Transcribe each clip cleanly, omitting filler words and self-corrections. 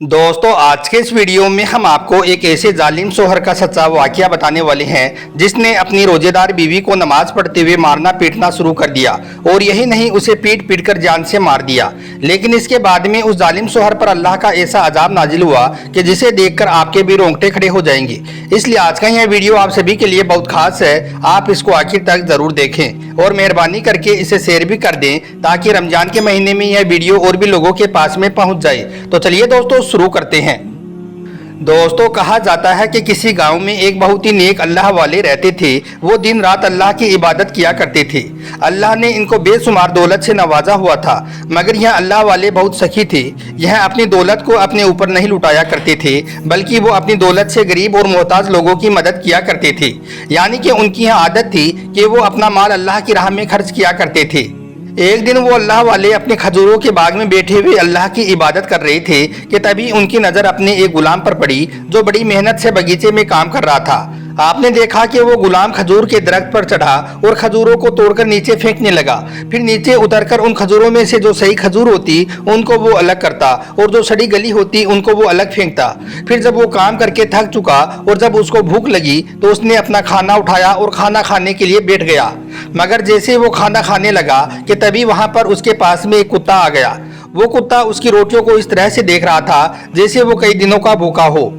दोस्तों, आज के इस वीडियो में हम आपको एक ऐसे जालिम शोहर का सच्चा वाकया बताने वाले हैं जिसने अपनी रोजेदार बीवी को नमाज पढ़ते हुए मारना पीटना शुरू कर दिया और यही नहीं, उसे पीट पीट कर जान से मार दिया। लेकिन इसके बाद में उस जालिम शोहर पर अल्लाह का ऐसा अजाब नाजिल हुआ कि जिसे देखकर आपके भी रोंगटे खड़े हो जाएंगे। इसलिए आज का यह वीडियो आप सभी के लिए बहुत खास है, आप इसको आखिर तक जरूर देखें और मेहरबानी करके इसे शेयर भी कर दें ताकि रमजान के महीने में यह वीडियो और भी लोगों के पास में पहुंच जाए। तो चलिए दोस्तों शुरू करते हैं। दोस्तों, कहा जाता है कि किसी गांव में एक बहुत ही नेक अल्लाह वाले रहते थे। वो दिन रात अल्लाह की इबादत किया करते थे। अल्लाह ने इनको बेशुमार दौलत से नवाजा हुआ था, मगर यह अल्लाह वाले बहुत सखी थे। यह अपनी दौलत को अपने ऊपर नहीं लुटाया करते थे, बल्कि वो अपनी दौलत से गरीब और मोहताज लोगों की मदद किया करते थे। यानी कि उनकी यह आदत थी कि वो अपना माल अल्लाह की राह में खर्च किया करते थे। एक दिन वो अल्लाह वाले अपने खजूरों के बाग में बैठे हुए अल्लाह की इबादत कर रहे थे कि तभी उनकी नज़र अपने एक गुलाम पर पड़ी जो बड़ी मेहनत से बगीचे में काम कर रहा था। आपने देखा कि वो गुलाम खजूर के दरख्त पर चढ़ा और खजूरों को तोड़कर नीचे फेंकने लगा। फिर नीचे उतरकर उन खजूरों में से जो सही खजूर होती उनको वो अलग करता और जो सड़ी गली होती उनको वो अलग फेंकता। फिर जब वो काम करके थक चुका और जब उसको भूख लगी तो उसने अपना खाना उठाया और खाना खाने के लिए बैठ गया। मगर जैसे वो खाना खाने लगा कि तभी वहां पर उसके पास में एक कुत्ता आ गया। वो कुत्ता उसकी रोटियों को इस तरह से देख रहा था जैसे वो कई दिनों का भूखा हो।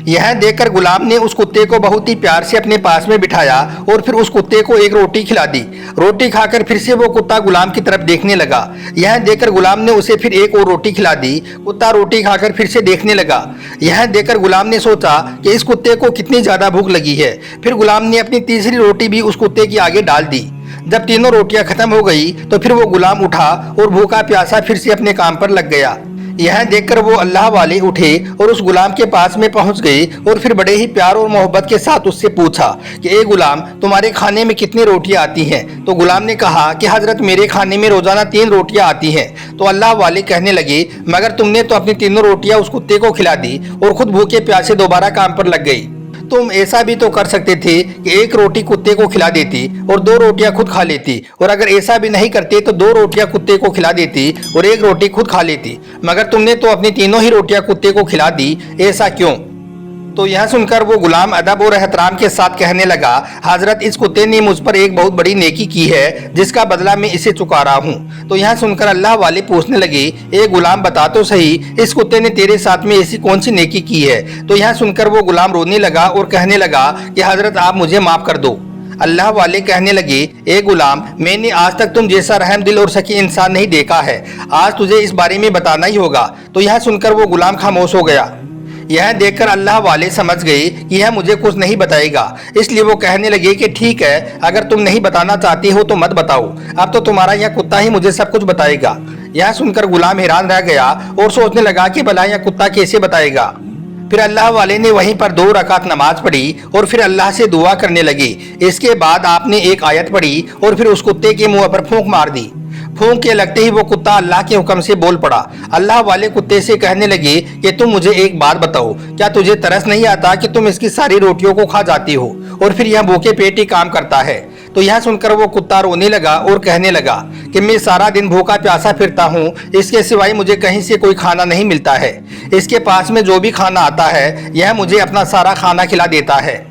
यह देखकर गुलाम ने उस कुत्ते को बहुत ही प्यार से अपने पास में बिठाया और फिर उस कुत्ते को एक रोटी खिला दी। रोटी खाकर फिर से वो कुत्ता गुलाम की तरफ देखने लगा। यह देखकर गुलाम ने उसे फिर एक और रोटी खिला दी। कुत्ता रोटी खाकर फिर से देखने लगा। यह देखकर गुलाम ने सोचा कि इस कुत्ते को कितनी ज्यादा भूख लगी है। फिर गुलाम ने अपनी तीसरी रोटी भी उस कुत्ते के आगे डाल दी। जब तीनों रोटियां खत्म हो गई तो फिर वो गुलाम उठा और भूखा प्यासा फिर से अपने काम पर लग गया। यह देखकर वो अल्लाह वाले उठे और उस गुलाम के पास में पहुंच गए और फिर बड़े ही प्यार और मोहब्बत के साथ उससे पूछा कि ए गुलाम, तुम्हारे खाने में कितनी रोटियां आती हैं? तो गुलाम ने कहा कि हजरत, मेरे खाने में रोजाना 3 रोटियां आती हैं। तो अल्लाह वाले कहने लगे, मगर तुमने तो अपनी तीनों रोटियां उस कुत्ते को खिला दी और खुद भूखे प्यासे दोबारा काम पर लग गई। तुम ऐसा भी तो कर सकते थे कि एक रोटी कुत्ते को खिला देती और 2 रोटियां खुद खा लेती, और अगर ऐसा भी नहीं करते तो 2 रोटियां कुत्ते को खिला देती और 1 रोटी खुद खा लेती। मगर तुमने तो अपनी तीनों ही रोटियां कुत्ते को खिला दी, ऐसा क्यों? तो यह सुनकर वो गुलाम अदब और एहतराम के साथ कहने लगा, हजरत, इस कुत्ते ने मुझ पर एक बहुत बड़ी नेकी की है जिसका बदला मैं इसे चुका रहा हूँ। तो यह सुनकर अल्लाह वाले पूछने लगे, ए गुलाम, बता तो सही, इस कुत्ते ने तेरे साथ में ऐसी कौन सी नेकी की है? तो यह सुनकर वो गुलाम रोने लगा और कहने लगा कि हजरत, आप मुझे माफ कर दो। अल्लाह वाले कहने लगे, ए गुलाम, मैंने आज तक तुम जैसा रहम दिल और सखी इंसान नहीं देखा है। आज तुझे इस बारे में बताना ही होगा। तो यह सुनकर वो गुलाम खामोश हो गया। यह देखकर अल्लाह वाले समझ गए कि यह मुझे कुछ नहीं बताएगा, इसलिए वो कहने लगे कि ठीक है, अगर तुम नहीं बताना चाहती हो तो मत बताओ, अब तो तुम्हारा यह कुत्ता ही मुझे सब कुछ बताएगा। यह सुनकर गुलाम हैरान रह गया और सोचने लगा कि भला यह कुत्ता कैसे बताएगा। फिर अल्लाह वाले ने वहीं पर 2 रकात नमाज पढ़ी और फिर अल्लाह से दुआ करने लगे। इसके बाद आपने एक आयत पढ़ी और फिर उस कुत्ते के मुंह पर फूंक मार दी। फूंक के लगते ही वो कुत्ता अल्लाह के हुक्म से बोल पड़ा। अल्लाह वाले कुत्ते से कहने लगे कि तुम मुझे एक बात बताओ, क्या तुझे तरस नहीं आता कि तुम इसकी सारी रोटियों को खा जाती हो और फिर यह भूखे पेट ही काम करता है? तो यह सुनकर वो कुत्ता रोने लगा और कहने लगा कि मैं सारा दिन भूखा प्यासा फिरता हूँ, इसके सिवाय मुझे कहीं से कोई खाना नहीं मिलता है। इसके पास में जो भी खाना आता है यह मुझे अपना सारा खाना खिला देता है।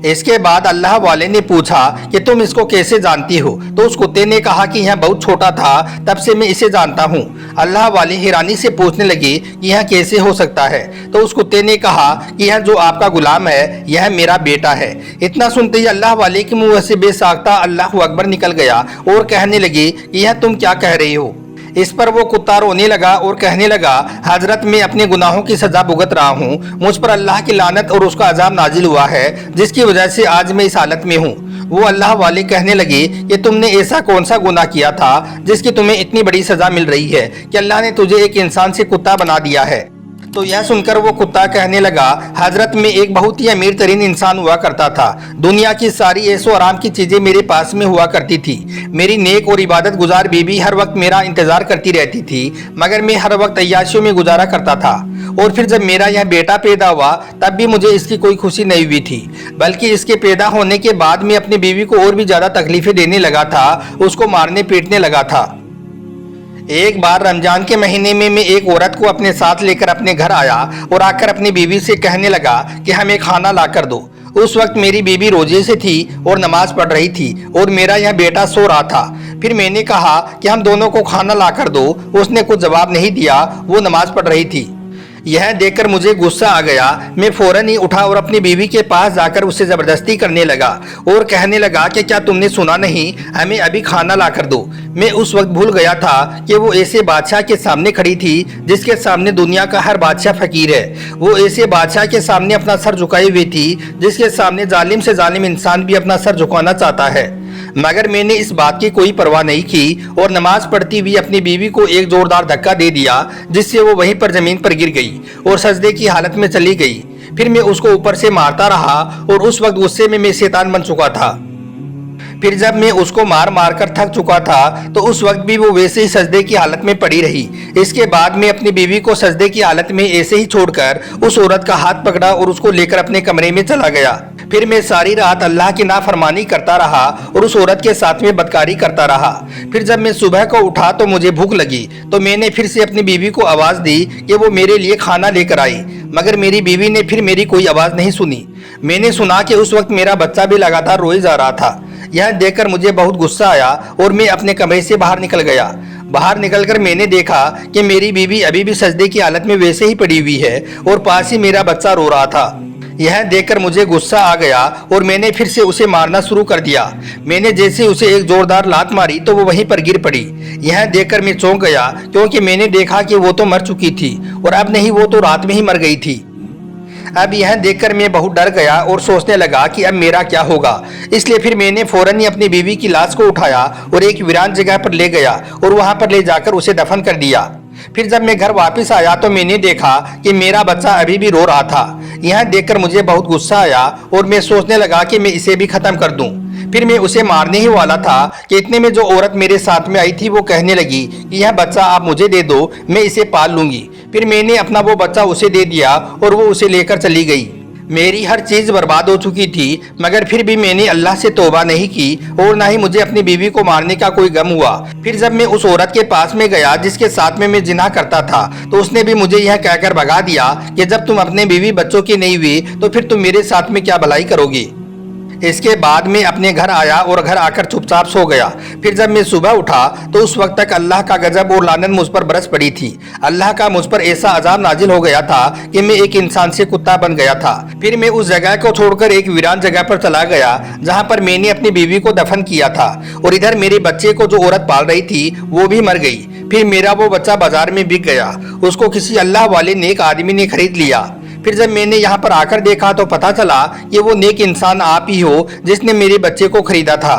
इसके बाद अल्लाह वाले ने पूछा कि तुम इसको कैसे जानती हो? तो उस कुत्ते ने कहा कि यह बहुत छोटा था, तब से मैं इसे जानता हूँ। अल्लाह वाले हैरानी से पूछने लगे कि यह कैसे हो सकता है? तो उस कुत्ते ने कहा कि यह जो आपका गुलाम है यह मेरा बेटा है। इतना सुनते ही अल्लाह वाले के मुंह से बेसाख्ता अल्लाह अकबर निकल गया और कहने लगे कि यह तुम क्या कह रही हो? इस पर वो कुत्ता रोने लगा और कहने लगा, हजरत, मैं अपने गुनाहों की सजा भुगत रहा हूँ। मुझ पर अल्लाह की लानत और उसका अजाब नाजिल हुआ है जिसकी वजह से आज मैं इस हालत में हूँ। वो अल्लाह वाले कहने लगे कि तुमने ऐसा कौन सा गुनाह किया था जिसकी तुम्हें इतनी बड़ी सजा मिल रही है कि अल्लाह ने तुझे एक इंसान से कुत्ता बना दिया है? तो यह सुनकर वो कुत्ता कहने लगा, हजरत, मैं एक बहुत ही अमीर तरीन इंसान हुआ करता था। दुनिया की सारी ऐशो आराम की चीजें मेरे पास में हुआ करती थी। मेरी नेक और इबादत गुजार बीबी हर वक्त मेरा इंतजार करती रहती थी, मगर मैं हर वक्त अय्याशियों में गुजारा करता था। और फिर जब मेरा यह बेटा पैदा हुआ तब भी मुझे इसकी कोई खुशी नहीं हुई थी, बल्कि इसके पैदा होने के बाद मैं अपनी बीवी को और भी ज्यादा तकलीफें देने लगा था, उसको मारने पीटने लगा था। एक बार रमजान के महीने में मैं एक औरत को अपने साथ लेकर अपने घर आया और आकर अपनी बीवी से कहने लगा कि हमें खाना ला कर दो। उस वक्त मेरी बीवी रोजे से थी और नमाज पढ़ रही थी और मेरा यह बेटा सो रहा था। फिर मैंने कहा कि हम दोनों को खाना ला कर दो। उसने कुछ जवाब नहीं दिया, वो नमाज पढ़ रही थी। यह देखकर मुझे गुस्सा आ गया। मैं फौरन ही उठा और अपनी बीवी के पास जाकर उससे ज़बरदस्ती करने लगा और कहने लगा कि क्या तुमने सुना नहीं, हमें अभी खाना ला कर दो। मैं उस वक्त भूल गया था कि वो ऐसे बादशाह के सामने खड़ी थी जिसके सामने दुनिया का हर बादशाह फकीर है। वो ऐसे बादशाह के सामने अपना सर झुकाए हुए थी जिसके सामने जालिम से जालिम इंसान भी अपना सर झुकाना चाहता है। मगर मैंने इस बात की कोई परवाह नहीं की और नमाज पढ़ती हुई अपनी बीवी को एक जोरदार धक्का दे दिया जिससे वो वहीं पर जमीन पर गिर गई और सजदे की हालत में चली गई। फिर मैं उसको ऊपर से मारता रहा और उस वक्त गुस्से में मैं शैतान बन चुका था। फिर जब मैं उसको मार मार कर थक चुका था तो उस वक्त भी वो वैसे ही सजदे की हालत में पड़ी रही। इसके बाद मैं अपनी बीवी को सजदे की हालत में ऐसे ही छोड़कर उस औरत का हाथ पकड़ा और उसको लेकर अपने कमरे में चला गया। फिर मैं सारी रात अल्लाह की नाफरमानी करता रहा और उस औरत के साथ में बदकारी करता रहा। फिर जब मैं सुबह को उठा तो मुझे भूख लगी तो मैंने फिर से अपनी बीवी को आवाज़ दी कि वो मेरे लिए खाना लेकर आई, मगर मेरी बीवी ने फिर मेरी कोई आवाज़ नहीं सुनी। मैंने सुना कि उस वक्त मेरा बच्चा भी लगातार रोए जा रहा था। यह देखकर मुझे बहुत गुस्सा आया और मैं अपने कमरे से बाहर निकल गया। बाहर निकलकर मैंने देखा कि मेरी बीवी अभी भी सजदे की हालत में वैसे ही पड़ी हुई है और पास ही मेरा बच्चा रो रहा था। यह देखकर मुझे गुस्सा आ गया और मैंने फिर से उसे मारना शुरू कर दिया। मैंने जैसे उसे एक जोरदार लात मारी तो वो वहीं पर गिर पड़ी। यह देखकर मैं चौंक गया क्योंकि मैंने देखा कि वो तो मर चुकी थी और अब नहीं, वो तो रात में ही मर गई थी। अब यह देखकर मैं बहुत डर गया और सोचने लगा कि अब मेरा क्या होगा। इसलिए फिर मैंने फौरन ही अपनी बीवी की लाश को उठाया और एक वीरान जगह पर ले गया और वहां पर ले जाकर उसे दफन कर दिया। फिर जब मैं घर वापस आया तो मैंने देखा कि मेरा बच्चा अभी भी रो रहा था। यह देखकर मुझे बहुत गुस्सा आया और मैं सोचने लगा कि मैं इसे भी खत्म कर दूं। फिर मैं उसे मारने ही वाला था कि इतने में जो औरत मेरे साथ में आई थी वो कहने लगी कि यह बच्चा आप मुझे दे दो, मैं इसे पाल लूंगी। फिर मैंने अपना वो बच्चा उसे दे दिया और वो उसे लेकर चली गई। मेरी हर चीज़ बर्बाद हो चुकी थी, मगर फिर भी मैंने अल्लाह से तौबा नहीं की और ना ही मुझे अपनी बीवी को मारने का कोई गम हुआ। फिर जब मैं उस औरत के पास में गया जिसके साथ में मैं जिना करता था तो उसने भी मुझे यह कहकर भगा दिया कि जब तुम अपने बीवी बच्चों की नहीं हुई तो फिर तुम मेरे साथ में क्या भलाई करोगी। इसके बाद मैं अपने घर आया और घर आकर चुपचाप सो गया। फिर जब मैं सुबह उठा तो उस वक्त तक अल्लाह का गजब और लानत मुझ पर बरस पड़ी थी। अल्लाह का मुझ पर ऐसा अजाब नाजिल हो गया था कि मैं एक इंसान से कुत्ता बन गया था। फिर मैं उस जगह को छोड़कर एक वीरान जगह पर चला गया जहाँ पर मैंने अपनी बीवी को दफन किया था और इधर मेरे बच्चे को जो औरत पाल रही थी वो भी मर गई। फिर मेरा वो बच्चा बाजार में बिक गया, उसको किसी अल्लाह वाले नेक आदमी ने खरीद लिया। फिर जब मैंने यहाँ पर आकर देखा तो पता चला कि वो नेक इंसान आप ही हो जिसने मेरे बच्चे को खरीदा था।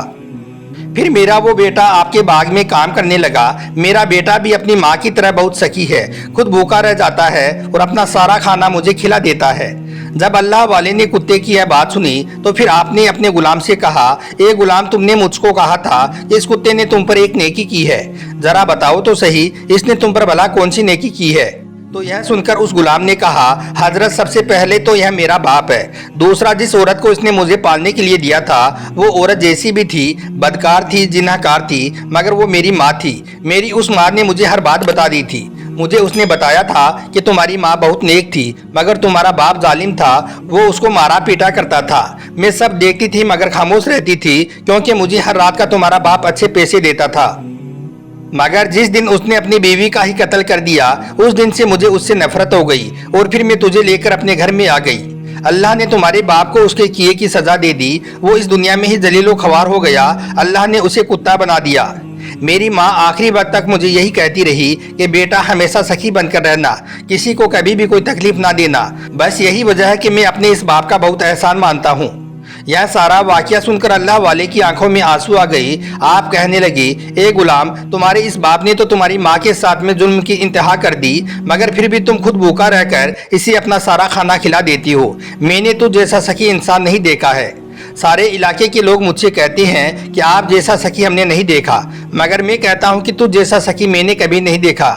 फिर मेरा वो बेटा आपके बाग में काम करने लगा। मेरा बेटा भी अपनी माँ की तरह बहुत सखी है, खुद भूखा रह जाता है और अपना सारा खाना मुझे खिला देता है। जब अल्लाह वाले ने कुत्ते की यह बात सुनी तो फिर आपने अपने गुलाम से कहा, ए गुलाम, तुमने मुझको कहा था कि इस कुत्ते ने तुम पर एक नेकी की है, जरा बताओ तो सही इसने तुम पर भला कौन सी नेकी की है। तो यह सुनकर उस गुलाम ने कहा, हजरत, सबसे पहले तो यह मेरा बाप है। दूसरा, जिस औरत को इसने मुझे पालने के लिए दिया था वो औरत जैसी भी थी, बदकार थी, जिनाकार थी, मगर वो मेरी माँ थी। मेरी उस माँ ने मुझे हर बात बता दी थी। मुझे उसने बताया था कि तुम्हारी माँ बहुत नेक थी मगर तुम्हारा बाप जालिम था, वो उसको मारा पीटा करता था। मैं सब देखती थी मगर खामोश रहती थी क्योंकि मुझे हर रात का तुम्हारा बाप अच्छे पैसे देता था। मगर जिस दिन उसने अपनी बीवी का ही कत्ल कर दिया उस दिन से मुझे उससे नफरत हो गई और फिर मैं तुझे लेकर अपने घर में आ गई। अल्लाह ने तुम्हारे बाप को उसके किए की सजा दे दी, वो इस दुनिया में ही जलीलो ख्वार हो गया। अल्लाह ने उसे कुत्ता बना दिया। मेरी माँ आखिरी वक्त तक मुझे यही कहती रही कि बेटा हमेशा सखी बनकर रहना, किसी को कभी भी कोई तकलीफ ना देना। बस यही वजह है कि मैं अपने इस बाप का बहुत एहसान मानता हूँ। यह सारा वाकया सुनकर अल्लाह वाले की आंखों में आंसू आ गई। आप कहने लगी, ए गुलाम, तुम्हारे इस बाप ने तो तुम्हारी माँ के साथ में जुल्म की इंतहा कर दी, मगर फिर भी तुम खुद भूखा रहकर इसे अपना सारा खाना खिला देती हो। मैंने तो जैसा सखी इंसान नहीं देखा है। सारे इलाके के लोग मुझसे कहते हैं कि आप जैसा सखी हमने नहीं देखा, मगर मैं कहता हूँ कि तू जैसा सखी मैंने कभी नहीं देखा।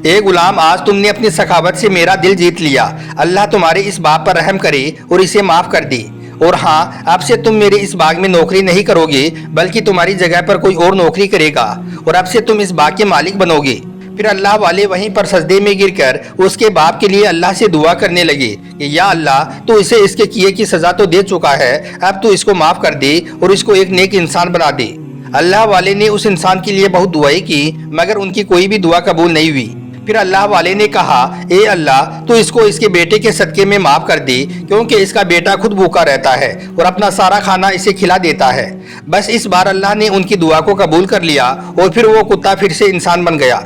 ए गुलाम, आज तुमने अपनी सखावत से मेरा दिल जीत लिया। अल्लाह तुम्हारे इस बाप पर रहम करे और इसे माफ कर दे। اور ہاں اب سے تم میرے اس باغ میں نوکری نہیں کرو گے بلکہ تمہاری جگہ پر کوئی اور نوکری کرے گا اور اب سے تم اس باغ کے مالک بنو گے۔ پھر اللہ والے وہیں پر سجدے میں گر کر اس کے باپ کے لیے اللہ سے دعا کرنے لگے کہ یا اللہ تو اسے اس کے کیے کی سزا تو دے چکا ہے، اب تو اس کو معاف کر دے اور اس کو ایک نیک انسان بنا دے۔ اللہ والے نے اس انسان کے لیے بہت دعائیں کی مگر ان کی کوئی بھی دعا قبول نہیں ہوئی۔ پھر اللہ والے نے کہا اے اللہ تو اس کو اس کے بیٹے کے صدقے میں معاف کر دے کیونکہ اس کا بیٹا خود بھوکا رہتا ہے اور اپنا سارا کھانا اسے کھلا دیتا ہے۔ بس اس بار اللہ نے ان کی دعا کو قبول کر لیا اور پھر وہ کتا پھر سے انسان بن گیا۔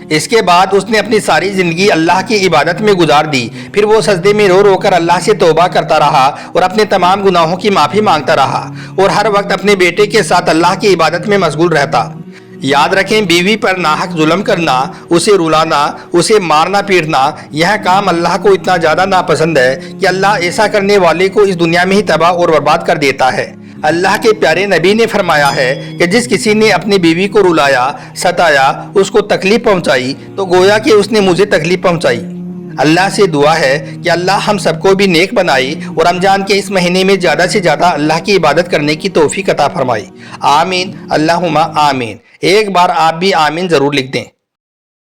اس کے بعد اس نے اپنی ساری زندگی اللہ کی عبادت میں گزار دی۔ پھر وہ سجدے میں رو رو کر اللہ سے توبہ کرتا رہا اور اپنے تمام گناہوں کی معافی مانگتا رہا اور ہر وقت اپنے بیٹے کے ساتھ اللہ کی عبادت میں مشغول رہتا۔ یاد رکھیں بیوی پر ناحق ظلم کرنا، اسے رلانا، اسے مارنا پیٹنا، یہ کام اللہ کو اتنا زیادہ ناپسند ہے کہ اللہ ایسا کرنے والے کو اس دنیا میں ہی تباہ اور برباد کر دیتا ہے۔ اللہ کے پیارے نبی نے فرمایا ہے کہ جس کسی نے اپنی بیوی کو رلایا، ستایا، اس کو تکلیف پہنچائی تو گویا کہ اس نے مجھے تکلیف پہنچائی۔ اللہ سے دعا ہے کہ اللہ ہم سب کو بھی نیک بنائے اور رمضان کے اس مہینے میں زیادہ سے زیادہ اللہ کی عبادت کرنے کی توفیق عطا فرمائے۔ آمین اللہم آمین۔ ایک بار آپ بھی آمین ضرور لکھ دیں۔